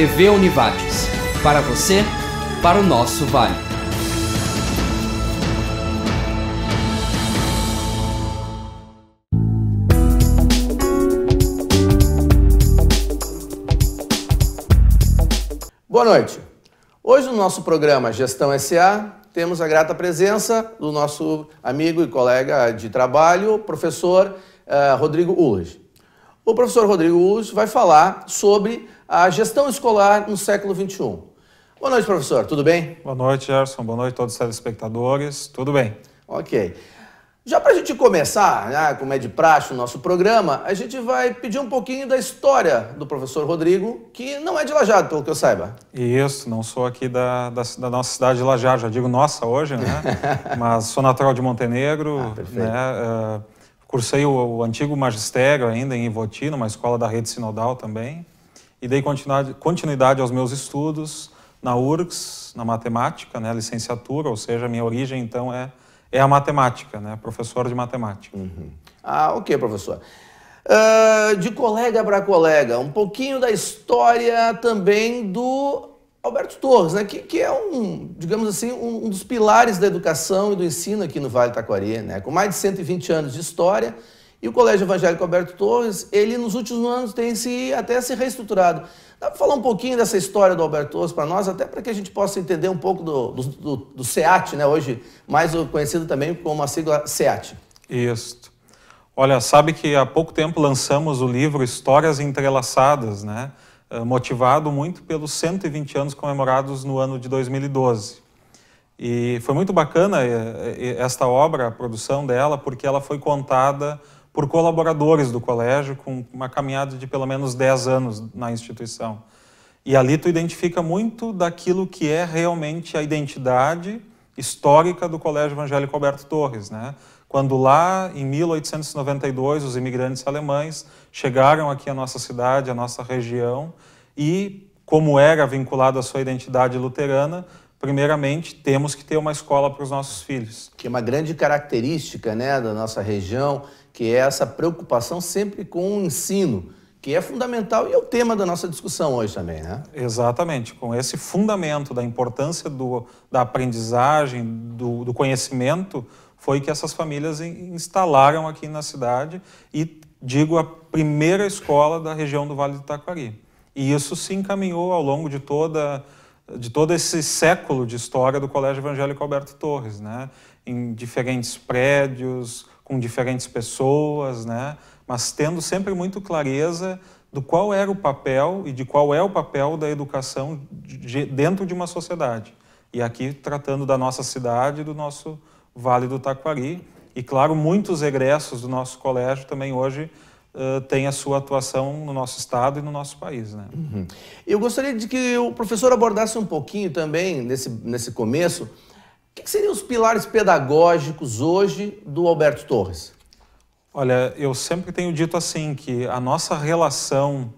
TV Univates. Para você, para o nosso Vale. Boa noite. Hoje no nosso programa Gestão SA, temos a grata presença do nosso amigo e colega de trabalho, professor Rodrigo Ulrich. O professor Rodrigo Ulrich vai falar sobre a gestão escolar no século XXI. Boa noite, professor. Tudo bem? Boa noite, Gerson. Boa noite a todos os telespectadores. Tudo bem? Ok. Já para a gente começar, né, como é de praxe no nosso programa, a gente vai pedir um pouquinho da história do professor Rodrigo, que não é de Lajeado, pelo que eu saiba. Isso, não sou aqui da nossa cidade de Lajeado, já digo nossa hoje, né? Mas sou natural de Montenegro, né? Cursei o antigo magistério ainda em Ivoti, numa escola da rede sinodal também, e dei continuidade aos meus estudos na URGS, na matemática, né? Licenciatura, ou seja, a minha origem então é a matemática, né? Professor de matemática. Ah, ok, professor. De colega para colega, um pouquinho da história também do Alberto Torres, né? Que é digamos assim, um dos pilares da educação e do ensino aqui no Vale do Taquari, né? Com mais de 120 anos de história, e o Colégio Evangélico Alberto Torres, ele nos últimos anos tem até se reestruturado. Dá para falar um pouquinho dessa história do Alberto Torres para nós, até para que a gente possa entender um pouco do SEAT, né? Hoje mais conhecido também como a sigla SEAT. Isso. Olha, sabe que há pouco tempo lançamos o livro Histórias Entrelaçadas, né? Motivado muito pelos 120 anos comemorados no ano de 2012. E foi muito bacana esta obra, a produção dela, porque ela foi contada por colaboradores do colégio, com uma caminhada de pelo menos 10 anos na instituição. E ali tu identifica muito daquilo que é realmente a identidade histórica do Colégio Evangélico Alberto Torres, né? Quando lá, em 1892, os imigrantes alemães chegaram aqui à nossa cidade, à nossa região, e, como era vinculado à sua identidade luterana, primeiramente, temos que ter uma escola para os nossos filhos. Que é uma grande característica, né, da nossa região, que é essa preocupação sempre com o ensino, que é fundamental e é o tema da nossa discussão hoje também, né? Exatamente, com esse fundamento da importância da aprendizagem, do conhecimento, foi que essas famílias instalaram aqui na cidade e, digo, a primeira escola da região do Vale do Taquari. E isso se encaminhou ao longo de todo esse século de história do Colégio Evangélico Alberto Torres, né? Em diferentes prédios, com diferentes pessoas, né? Mas tendo sempre muito clareza do qual era o papel e de qual é o papel da educação dentro de uma sociedade. E aqui tratando da nossa cidade e do nosso Vale do Taquari. E, claro, muitos egressos do nosso colégio também hoje têm a sua atuação no nosso estado e no nosso país, né? Eu gostaria de que o professor abordasse um pouquinho também, nesse começo, o que seriam os pilares pedagógicos hoje do Alberto Torres? Olha, eu sempre tenho dito assim, que a nossa relação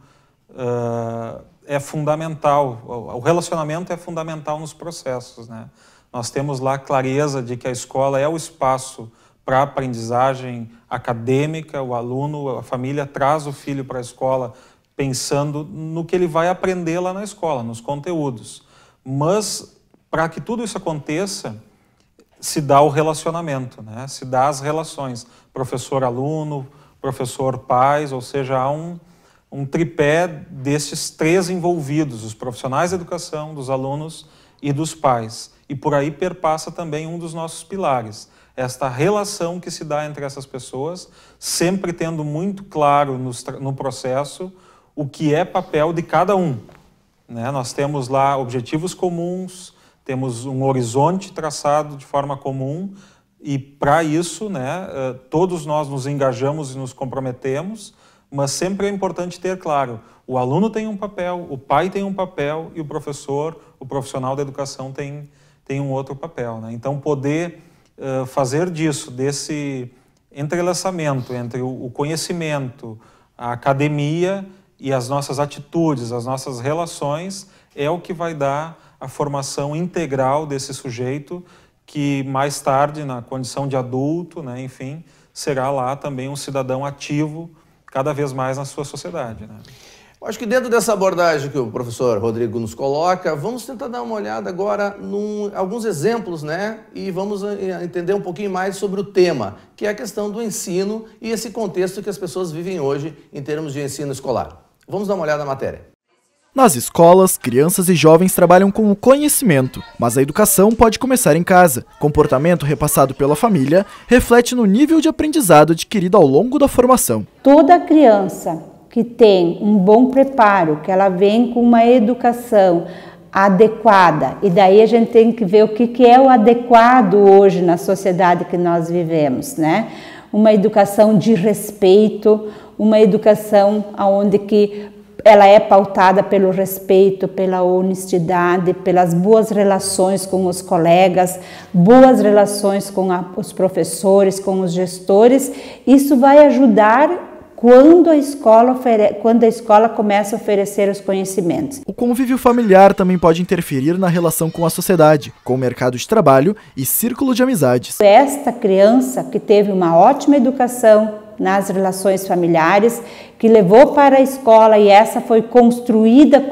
é fundamental, o relacionamento é fundamental nos processos, né? Nós temos lá clareza de que a escola é o espaço para a aprendizagem acadêmica, o aluno, a família traz o filho para a escola pensando no que ele vai aprender lá na escola, nos conteúdos. Mas, para que tudo isso aconteça, se dá o relacionamento, né? Se dá as relações professor-aluno, professor-pais, ou seja, há um tripé desses três envolvidos, os profissionais da educação, dos alunos e dos pais. E por aí perpassa também um dos nossos pilares, esta relação que se dá entre essas pessoas, sempre tendo muito claro no processo o que é papel de cada um, né? Nós temos lá objetivos comuns, temos um horizonte traçado de forma comum e, para isso, né, todos nós nos engajamos e nos comprometemos, mas sempre é importante ter claro, o aluno tem um papel, o pai tem um papel e o professor, o profissional da educação tem um outro papel, né? Então, poder fazer disso, desse entrelaçamento entre o conhecimento, a academia e as nossas atitudes, as nossas relações, é o que vai dar a formação integral desse sujeito que mais tarde, na condição de adulto, né, enfim, será lá também um cidadão ativo cada vez mais na sua sociedade, né? Acho que dentro dessa abordagem que o professor Rodrigo nos coloca, vamos tentar dar uma olhada agora em alguns exemplos, né? E vamos entender um pouquinho mais sobre o tema, que é a questão do ensino e esse contexto que as pessoas vivem hoje em termos de ensino escolar. Vamos dar uma olhada na matéria. Nas escolas, crianças e jovens trabalham com o conhecimento, mas a educação pode começar em casa. Comportamento repassado pela família reflete no nível de aprendizado adquirido ao longo da formação. Toda criança que tem um bom preparo, que ela vem com uma educação adequada, e daí a gente tem que ver o que é o adequado hoje na sociedade que nós vivemos, né? Uma educação de respeito, uma educação onde que ela é pautada pelo respeito, pela honestidade, pelas boas relações com os colegas, boas relações com os professores, com os gestores. Isso vai ajudar quando a escola começa a oferecer os conhecimentos. O convívio familiar também pode interferir na relação com a sociedade, com o mercado de trabalho e círculo de amizades. Esta criança que teve uma ótima educação nas relações familiares, que levou para a escola e essa foi construída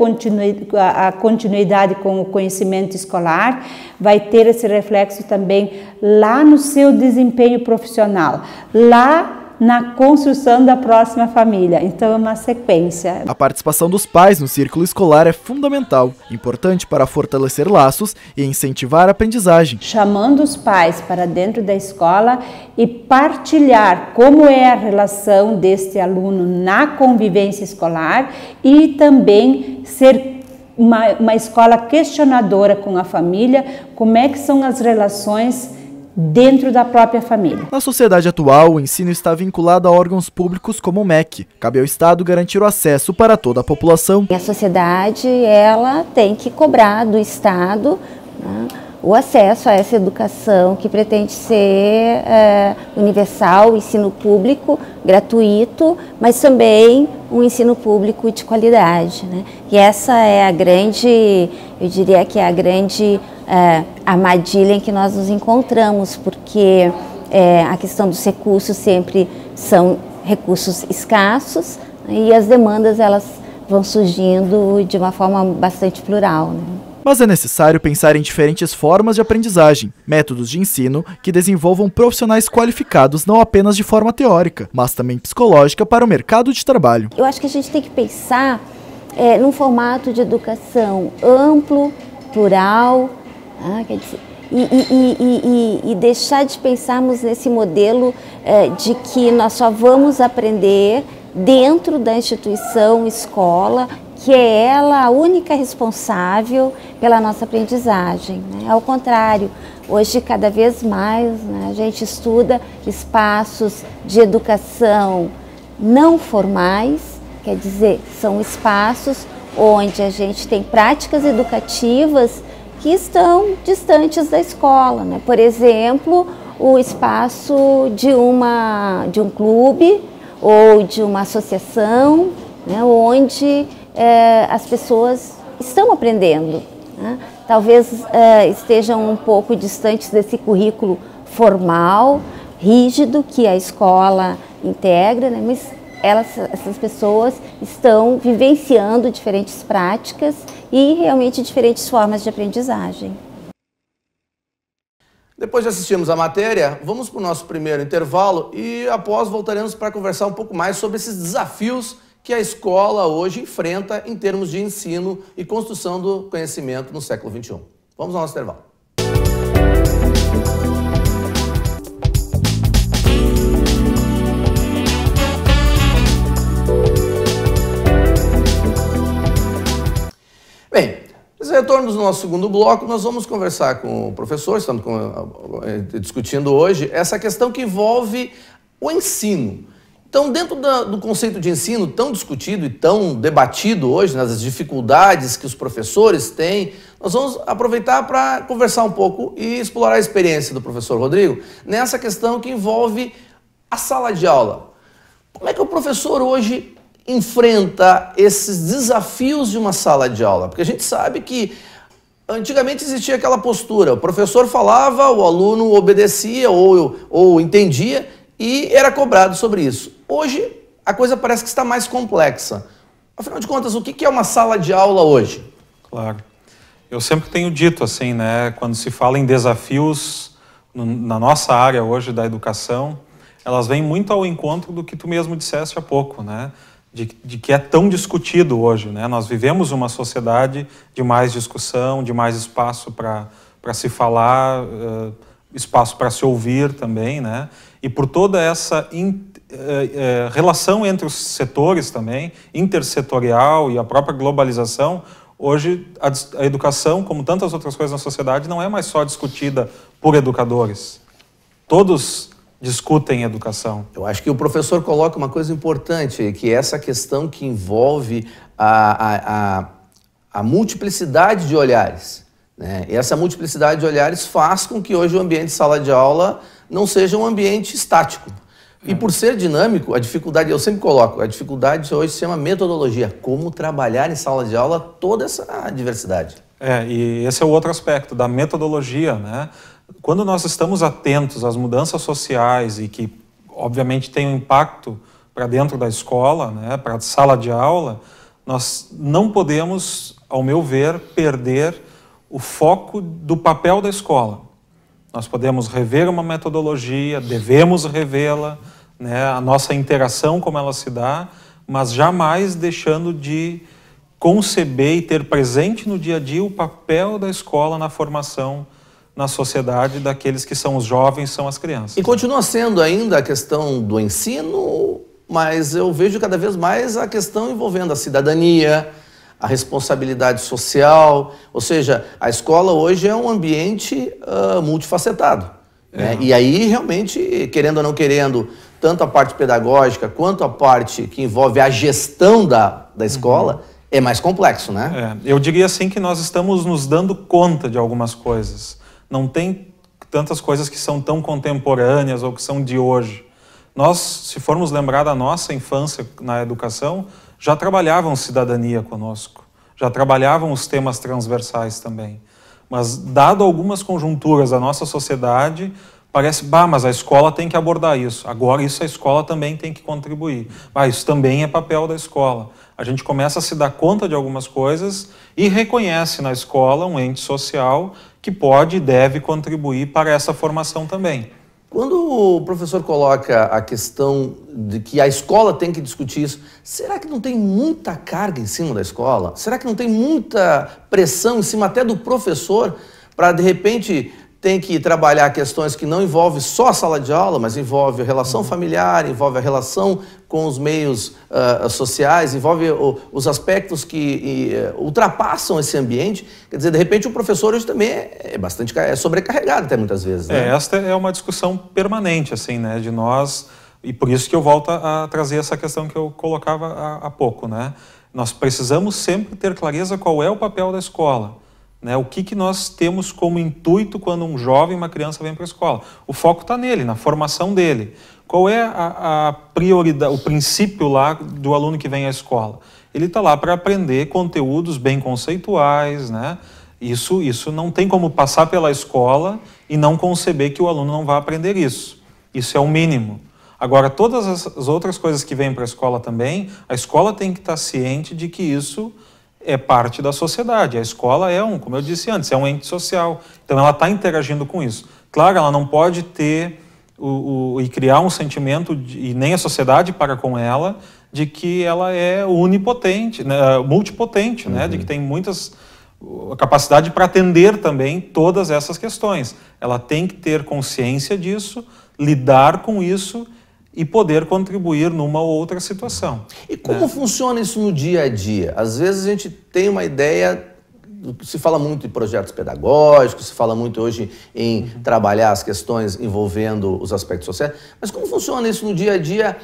a continuidade com o conhecimento escolar, vai ter esse reflexo também lá no seu desempenho profissional, lá na construção da próxima família. Então é uma sequência. A participação dos pais no círculo escolar é fundamental, importante para fortalecer laços e incentivar a aprendizagem. Chamando os pais para dentro da escola e partilhar como é a relação deste aluno na convivência escolar e também ser uma escola questionadora com a família, como é que são as relações dentro da própria família. Na sociedade atual, o ensino está vinculado a órgãos públicos como o MEC. Cabe ao Estado garantir o acesso para toda a população. A sociedade, ela tem que cobrar do Estado, né, o acesso a essa educação que pretende ser universal, ensino público, gratuito, mas também um ensino público de qualidade, né? E essa é a grande, eu diria que é a grande armadilha em que nós nos encontramos, porque a questão dos recursos sempre são recursos escassos, né, e as demandas elas vão surgindo de uma forma bastante plural, né? Mas é necessário pensar em diferentes formas de aprendizagem, métodos de ensino que desenvolvam profissionais qualificados não apenas de forma teórica, mas também psicológica para o mercado de trabalho. Eu acho que a gente tem que pensar num formato de educação amplo, plural, quer dizer, e deixar de pensarmos nesse modelo de que nós só vamos aprender dentro da instituição, escola, que é ela a única responsável pela nossa aprendizagem, né? Ao contrário, hoje cada vez mais, né, a gente estuda espaços de educação não formais, quer dizer, são espaços onde a gente tem práticas educativas que estão distantes da escola, né? Por exemplo, o espaço de um clube ou de uma associação, né, onde as pessoas estão aprendendo, né? Talvez estejam um pouco distantes desse currículo formal, rígido, que a escola integra, né? Mas essas pessoas estão vivenciando diferentes práticas e realmente diferentes formas de aprendizagem. Depois de assistirmos a matéria, vamos para o nosso primeiro intervalo e após voltaremos para conversar um pouco mais sobre esses desafios que a escola hoje enfrenta em termos de ensino e construção do conhecimento no século XXI. Vamos ao nosso intervalo. Bem, nesse retorno do nosso segundo bloco, nós vamos conversar com o professor, estamos discutindo hoje essa questão que envolve o ensino. Então, dentro do conceito de ensino tão discutido e tão debatido hoje, nas dificuldades que os professores têm, nós vamos aproveitar para conversar um pouco e explorar a experiência do professor Rodrigo nessa questão que envolve a sala de aula. Como é que o professor hoje enfrenta esses desafios de uma sala de aula? Porque a gente sabe que antigamente existia aquela postura, o professor falava, o aluno obedecia ou entendia, e era cobrado sobre isso. Hoje, a coisa parece que está mais complexa. Afinal de contas, o que é uma sala de aula hoje? Claro. Eu sempre tenho dito assim, né, quando se fala em desafios na nossa área hoje da educação, elas vêm muito ao encontro do que tu mesmo disseste há pouco, né, de que é tão discutido hoje, né? Nós vivemos uma sociedade de mais discussão, de mais espaço para se falar, espaço para se ouvir também, né? E por toda essa relação entre os setores também, intersetorial e a própria globalização, hoje a educação, como tantas outras coisas na sociedade, não é mais só discutida por educadores. Todos discutem educação. Eu acho que o professor coloca uma coisa importante, que é essa questão que envolve a multiplicidade de olhares, né? E essa multiplicidade de olhares faz com que hoje o ambiente de sala de aula não seja um ambiente estático. E por ser dinâmico, a dificuldade, eu sempre coloco, a dificuldade hoje se chama metodologia. Como trabalhar em sala de aula toda essa diversidade. E esse é o outro aspecto da metodologia, né? Quando nós estamos atentos às mudanças sociais e que, obviamente, têm um impacto para dentro da escola, né, para a sala de aula, nós não podemos, ao meu ver, perder o foco do papel da escola. Nós podemos rever uma metodologia, devemos revê-la, né, a nossa interação como ela se dá, mas jamais deixando de conceber e ter presente no dia a dia o papel da escola na formação na sociedade daqueles que são os jovens, são as crianças. E continua sendo ainda a questão do ensino, mas eu vejo cada vez mais a questão envolvendo a cidadania, a responsabilidade social, ou seja, a escola hoje é um ambiente multifacetado. Né? E aí, realmente, querendo ou não querendo, tanto a parte pedagógica quanto a parte que envolve a gestão da escola, é mais complexo, né? Eu diria assim que nós estamos nos dando conta de algumas coisas. Não tem tantas coisas que são tão contemporâneas ou que são de hoje. Nós, se formos lembrar da nossa infância na educação, já trabalhavam cidadania conosco, já trabalhavam os temas transversais também. Mas, dado algumas conjunturas da nossa sociedade, parece, mas a escola tem que abordar isso. Agora, isso a escola também tem que contribuir. Isso também é papel da escola. A gente começa a se dar conta de algumas coisas e reconhece na escola um ente social que pode e deve contribuir para essa formação também. Quando o professor coloca a questão de que a escola tem que discutir isso, será que não tem muita carga em cima da escola? Será que não tem muita pressão em cima até do professor para, de repente, tem que trabalhar questões que não envolvem só a sala de aula, mas envolve a relação familiar, envolve a relação com os meios sociais, envolve os aspectos que ultrapassam esse ambiente? Quer dizer, de repente o professor hoje também é bastante sobrecarregado até muitas vezes, né? Esta é uma discussão permanente, assim, né, de nós, e por isso que eu volto a trazer essa questão que eu colocava há pouco, né? Nós precisamos sempre ter clareza qual é o papel da escola. Né, o que nós temos como intuito quando um jovem, uma criança vem para a escola? O foco está nele, na formação dele. Qual é a prioridade, o princípio lá do aluno que vem à escola? Ele está lá para aprender conteúdos bem conceituais, né? Isso não tem como passar pela escola e não conceber que o aluno não vai aprender isso. Isso é o mínimo. Agora, todas as outras coisas que vêm para a escola também, a escola tem que estar ciente de que isso é parte da sociedade. A escola como eu disse antes, é um ente social. Então ela está interagindo com isso. Claro, ela não pode ter e criar um sentimento, e nem a sociedade para com ela, de que ela é onipotente, né, multipotente, né, de que tem muitas capacidade para atender também todas essas questões. Ela tem que ter consciência disso, lidar com isso e poder contribuir numa ou outra situação. E como funciona isso no dia a dia? Às vezes a gente tem uma ideia, se fala muito em projetos pedagógicos, se fala muito hoje em trabalhar as questões envolvendo os aspectos sociais, mas como funciona isso no dia a dia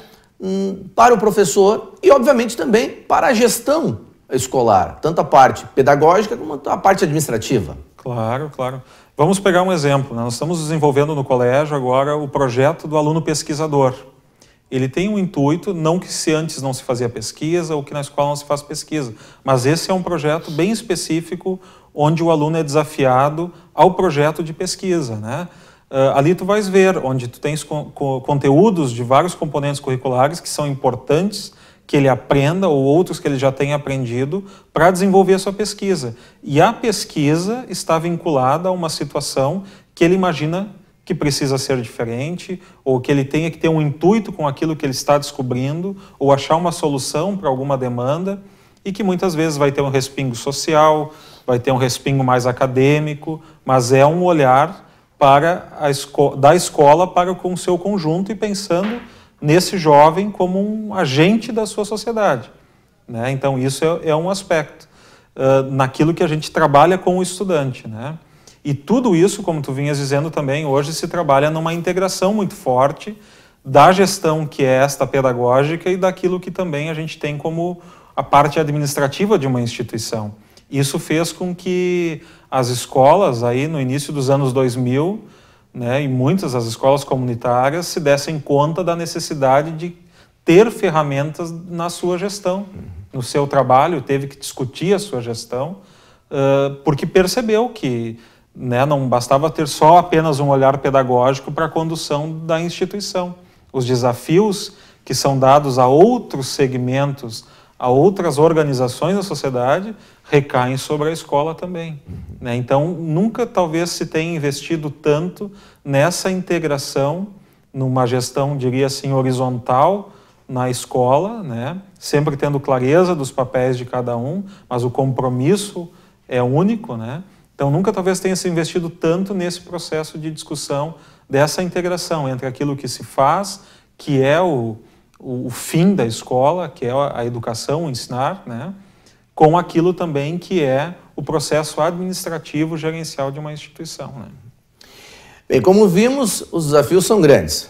para o professor e, obviamente, também para a gestão escolar, tanto a parte pedagógica como a parte administrativa? Claro, claro. Vamos pegar um exemplo. Nós estamos desenvolvendo no colégio agora o projeto do aluno pesquisador. Ele tem um intuito, não que se antes não se fazia pesquisa ou que na escola não se faz pesquisa, mas esse é um projeto bem específico onde o aluno é desafiado ao projeto de pesquisa, né? Ali tu vais ver, onde tu tens conteúdos de vários componentes curriculares que são importantes, que ele aprenda ou outros que ele já tenha aprendido para desenvolver a sua pesquisa. E a pesquisa está vinculada a uma situação que ele imagina que precisa ser diferente, ou que ele tenha que ter um intuito com aquilo que ele está descobrindo, ou achar uma solução para alguma demanda, e que muitas vezes vai ter um respingo social, vai ter um respingo mais acadêmico, mas é um olhar para da escola para com o seu conjunto e pensando nesse jovem como um agente da sua sociedade, né? Então isso é um aspecto naquilo que a gente trabalha com o estudante, né? E tudo isso, como tu vinhas dizendo também, hoje se trabalha numa integração muito forte da gestão que é esta pedagógica e daquilo que também a gente tem como a parte administrativa de uma instituição. Isso fez com que as escolas, aí no início dos anos 2000, né, e muitas das escolas comunitárias se dessem conta da necessidade de ter ferramentas na sua gestão, no seu trabalho, teve que discutir a sua gestão, porque percebeu que, né, não bastava ter só apenas um olhar pedagógico para a condução da instituição. Os desafios que são dados a outros segmentos, a outras organizações da sociedade, recaem sobre a escola também, né? Então, nunca talvez se tenha investido tanto nessa integração, numa gestão, diria assim, horizontal na escola, né? Sempre tendo clareza dos papéis de cada um, mas o compromisso é único, né? Então, nunca talvez tenha se investido tanto nesse processo de discussão dessa integração entre aquilo que se faz, que é o fim da escola, que é a educação, o ensinar, né? Com aquilo também que é o processo administrativo gerencial de uma instituição, né? Bem, como vimos, os desafios são grandes,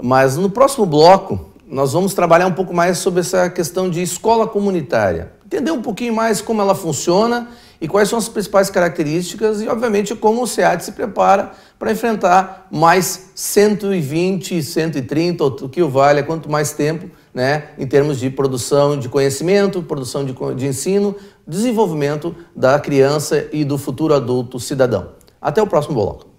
mas no próximo bloco nós vamos trabalhar um pouco mais sobre essa questão de escola comunitária, entender um pouquinho mais como ela funciona e quais são as principais características e, obviamente, como o SEAD se prepara para enfrentar mais 120, 130, o que o valha, quanto mais tempo, né, em termos de produção de conhecimento, produção de ensino, desenvolvimento da criança e do futuro adulto cidadão. Até o próximo bloco.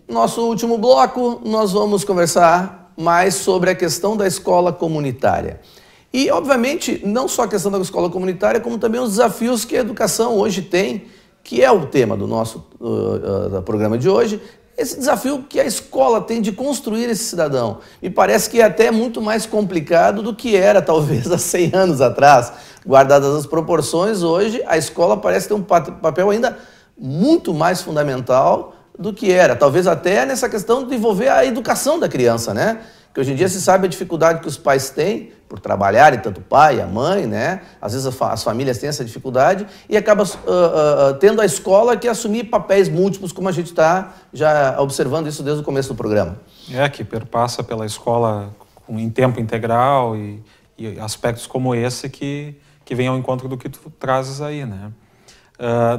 Nosso último bloco, nós vamos conversar mais sobre a questão da escola comunitária. E, obviamente, não só a questão da escola comunitária, como também os desafios que a educação hoje tem, que é o tema do nosso programa de hoje, esse desafio que a escola tem de construir esse cidadão. Me parece que é até muito mais complicado do que era, talvez, há 100 anos atrás. Guardadas as proporções, hoje a escola parece ter um papel ainda muito mais fundamental do que era, talvez até nessa questão de envolver a educação da criança, né? Que hoje em dia se sabe a dificuldade que os pais têm por trabalharem, tanto o pai, a mãe, né? Às vezes as famílias têm essa dificuldade e acaba tendo a escola que assumir papéis múltiplos, como a gente está já observando isso desde o começo do programa. Que perpassa pela escola em tempo integral e aspectos como esse que vem ao encontro do que tu trazes aí, né?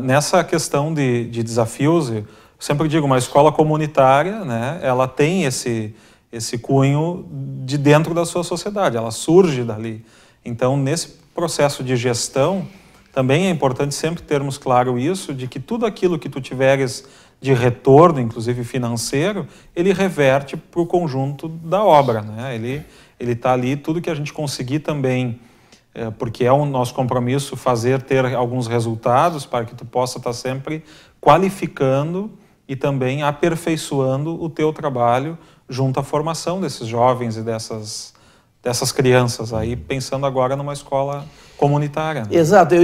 Nessa questão de desafios, eu sempre digo, uma escola comunitária, né, ela tem esse cunho de dentro da sua sociedade, ela surge dali. Então, nesse processo de gestão, também é importante sempre termos claro isso, de que tudo aquilo que tu tiveres de retorno, inclusive financeiro, ele reverte para o conjunto da obra, né? Ele está ali, tudo que a gente conseguir também, porque é o nosso compromisso ter alguns resultados para que tu possa estar sempre qualificando e também aperfeiçoando o teu trabalho junto à formação desses jovens e dessas crianças, aí pensando agora numa escola comunitária, né? Exato.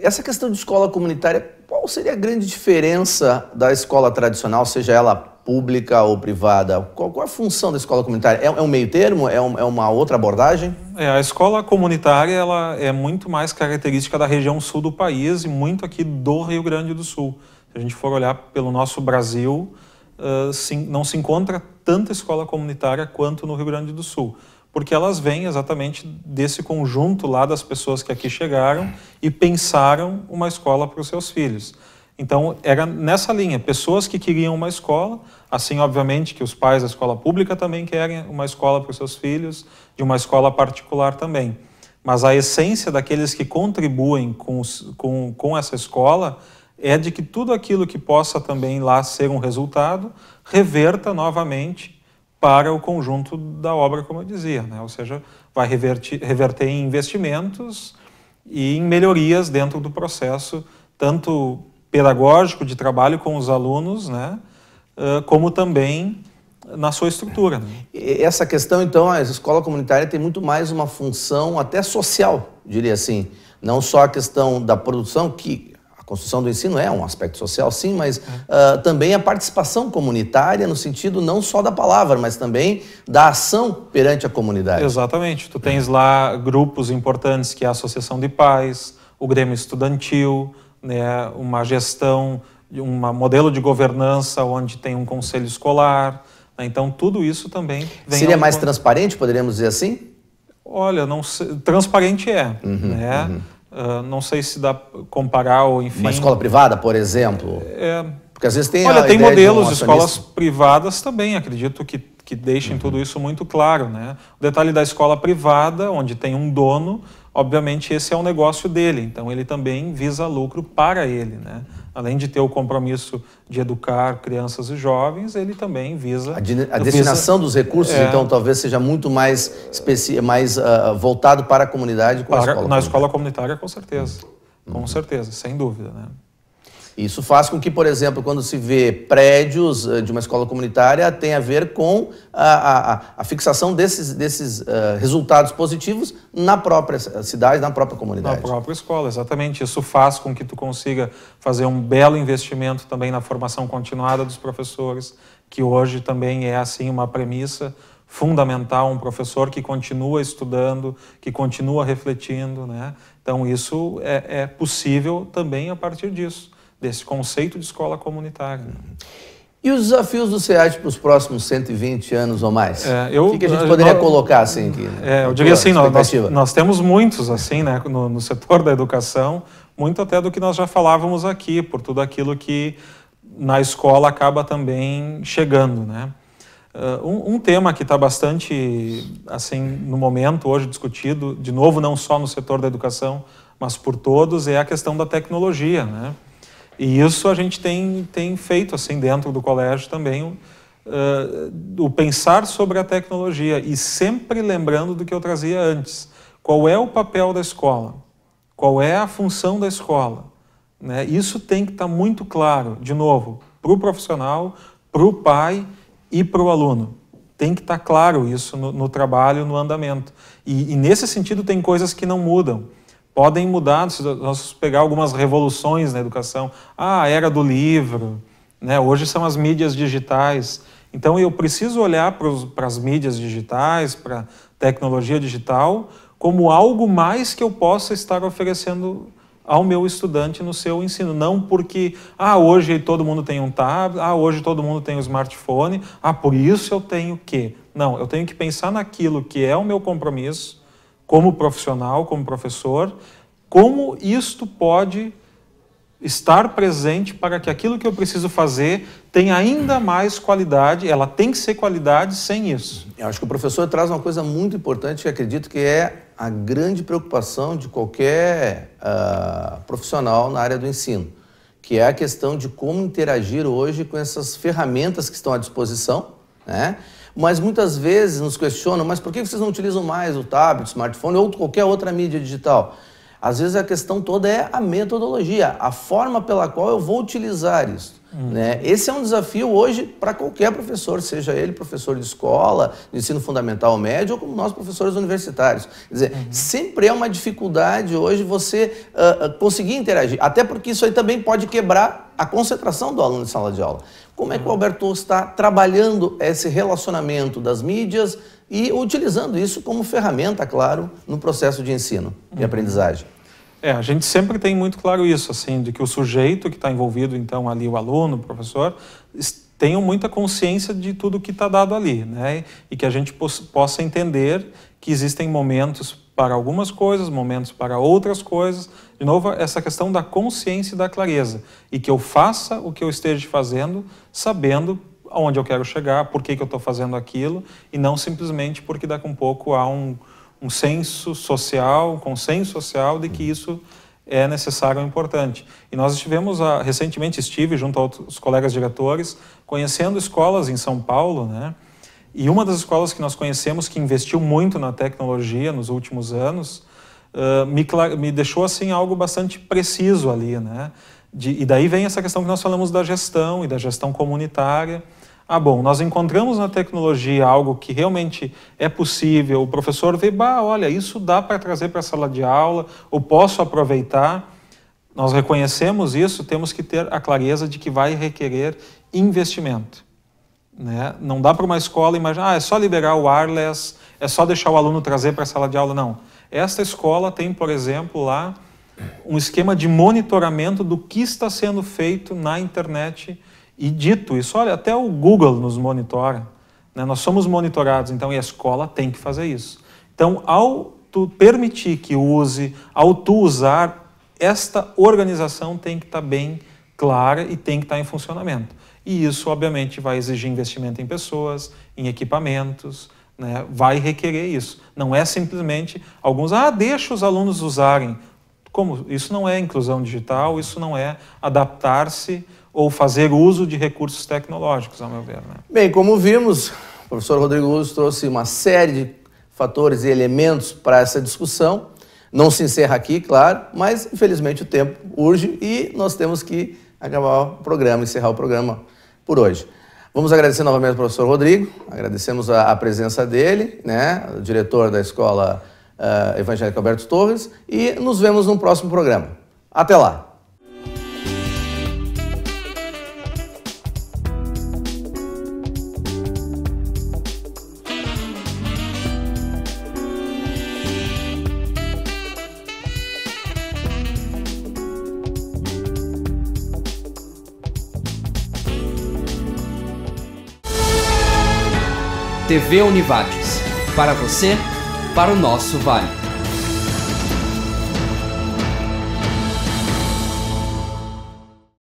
Essa questão de escola comunitária, qual seria a grande diferença da escola tradicional, seja ela pública ou privada? Qual é a função da escola comunitária? É um meio termo? É uma outra abordagem? A escola comunitária ela é muito mais característica da região sul do país e muito aqui do Rio Grande do Sul. Se a gente for olhar pelo nosso Brasil, não se encontra tanta escola comunitária quanto no Rio Grande do Sul, porque elas vêm exatamente desse conjunto lá das pessoas que aqui chegaram e pensaram uma escola para os seus filhos. Então, era nessa linha, pessoas que queriam uma escola, assim, obviamente, que os pais da escola pública também querem uma escola para os seus filhos, de uma escola particular também. Mas a essência daqueles que contribuem com essa escola é de que tudo aquilo que possa também lá ser um resultado reverta novamente para o conjunto da obra, como eu dizia, né? Ou seja, vai reverter em investimentos e em melhorias dentro do processo, tanto pedagógico de trabalho com os alunos, né? Como também na sua estrutura. Né? Essa questão, então, a escola comunitária tem muito mais uma função até social, diria assim. Não só a questão da produção, que a construção do ensino é um aspecto social, sim, mas também a participação comunitária no sentido não só da palavra, mas também da ação perante a comunidade. Exatamente. Tu tens lá grupos importantes que é a Associação de Pais, o Grêmio Estudantil, né, uma gestão, um modelo de governança onde tem um conselho escolar. Então, tudo isso também vem... Seria mais transparente, poderíamos dizer assim? Olha, não sei, transparente né? Não sei se dá comparar ou enfim... Uma escola privada, por exemplo? Porque às vezes tem... Olha, tem modelos de escolas privadas também, acredito que deixem tudo isso muito claro, né? O detalhe da escola privada, onde tem um dono, obviamente esse é o negócio dele, então ele também visa lucro para ele, né? Além de ter o compromisso de educar crianças e jovens, ele também visa... A destinação dos recursos, então, talvez seja muito mais voltado para a comunidade na escola comunitária, com certeza. Com certeza, sem dúvida, né? Isso faz com que, por exemplo, quando se vê prédios de uma escola comunitária, tenha a ver com a fixação desses resultados positivos na própria cidade, na própria comunidade. Na própria escola, exatamente. Isso faz com que tu consiga fazer um belo investimento também na formação continuada dos professores, que hoje também é, assim, uma premissa fundamental, um professor que continua estudando, que continua refletindo, né? Então, isso é possível também a partir disso, desse conceito de escola comunitária. E os desafios do SEAD para os próximos 120 anos ou mais? O que a gente poderia colocar assim aqui? Eu diria assim, nós temos muitos assim, né, no setor da educação, muito até do que nós já falávamos aqui, por tudo aquilo que na escola acaba também chegando, né? Um tema que está bastante assim no momento hoje discutido, de novo não só no setor da educação, mas por todos, é a questão da tecnologia, né? E isso a gente tem feito assim dentro do colégio também, o pensar sobre a tecnologia e sempre lembrando do que eu trazia antes. Qual é o papel da escola? Qual é a função da escola? Né? Isso tem que estar muito claro, de novo, para o profissional, para o pai e para o aluno. Tem que estar claro isso no trabalho, no andamento. E nesse sentido tem coisas que não mudam. Podem mudar, se nós pegar algumas revoluções na educação, a era do livro, né? Hoje são as mídias digitais. Então eu preciso olhar para as mídias digitais, para a tecnologia digital, como algo mais que eu possa estar oferecendo ao meu estudante no seu ensino. Não porque, hoje todo mundo tem um tablet, hoje todo mundo tem um smartphone, por isso eu tenho que. Não, eu tenho que pensar naquilo que é o meu compromisso, como profissional, como professor, como isto pode estar presente para que aquilo que eu preciso fazer tenha ainda mais qualidade. Ela tem que ser qualidade sem isso. Eu acho que o professor traz uma coisa muito importante que acredito que é a grande preocupação de qualquer profissional na área do ensino, que é a questão de como interagir hoje com essas ferramentas que estão à disposição, né? Mas muitas vezes nos questionam, mas por que vocês não utilizam mais o tablet, o smartphone ou qualquer outra mídia digital? Às vezes a questão toda é a metodologia, a forma pela qual eu vou utilizar isso. Né? Esse é um desafio hoje para qualquer professor, seja ele professor de escola, de ensino fundamental ou médio, ou como nós professores universitários. Quer dizer, sempre é uma dificuldade hoje você conseguir interagir, até porque isso aí também pode quebrar a concentração do aluno em sala de aula. Como é que o Alberto está trabalhando esse relacionamento das mídias e utilizando isso como ferramenta, claro, no processo de ensino e aprendizagem? A gente sempre tem muito claro isso, assim, de que o sujeito que está envolvido, então, ali, o aluno, o professor, tenham muita consciência de tudo que está dado ali, né? E que a gente possa entender que existem momentos para algumas coisas, momentos para outras coisas. De novo, essa questão da consciência e da clareza. E que eu faça o que eu esteja fazendo, sabendo aonde eu quero chegar, por que eu estou fazendo aquilo, e não simplesmente porque daqui a um pouco há um um senso social, um consenso social de que isso é necessário e importante. E nós recentemente estive junto a outros colegas diretores, conhecendo escolas em São Paulo, né? E uma das escolas que nós conhecemos, que investiu muito na tecnologia nos últimos anos, me deixou assim algo bastante preciso ali, né? E daí vem essa questão que nós falamos da gestão e da gestão comunitária. Bom, nós encontramos na tecnologia algo que realmente é possível, o professor vê, olha, isso dá para trazer para a sala de aula, ou posso aproveitar. Nós reconhecemos isso, temos que ter a clareza de que vai requerer investimento, né? Não dá para uma escola imaginar, é só liberar o wireless, é só deixar o aluno trazer para a sala de aula, não. Esta escola tem, por exemplo, lá um esquema de monitoramento do que está sendo feito na internet e dito isso, olha, até o Google nos monitora, né? Nós somos monitorados, então, e a escola tem que fazer isso. Então, ao tu permitir que use, ao tu usar, esta organização tem que estar bem clara e tem que estar em funcionamento. E isso, obviamente, vai exigir investimento em pessoas, em equipamentos, né? Vai requerer isso. Não é simplesmente alguns, deixa os alunos usarem. Como? Isso não é inclusão digital, isso não é adaptar-se ou fazer uso de recursos tecnológicos, ao meu ver, né? Bem, como vimos, o professor Rodrigo Luz trouxe uma série de fatores e elementos para essa discussão. Não se encerra aqui, claro, mas infelizmente o tempo urge e nós temos que acabar o programa, encerrar o programa por hoje. Vamos agradecer novamente ao professor Rodrigo, agradecemos a presença dele, né, o diretor da Escola Evangélica Alberto Torres, e nos vemos no próximo programa. Até lá! TV Univates. Para você, para o nosso Vale.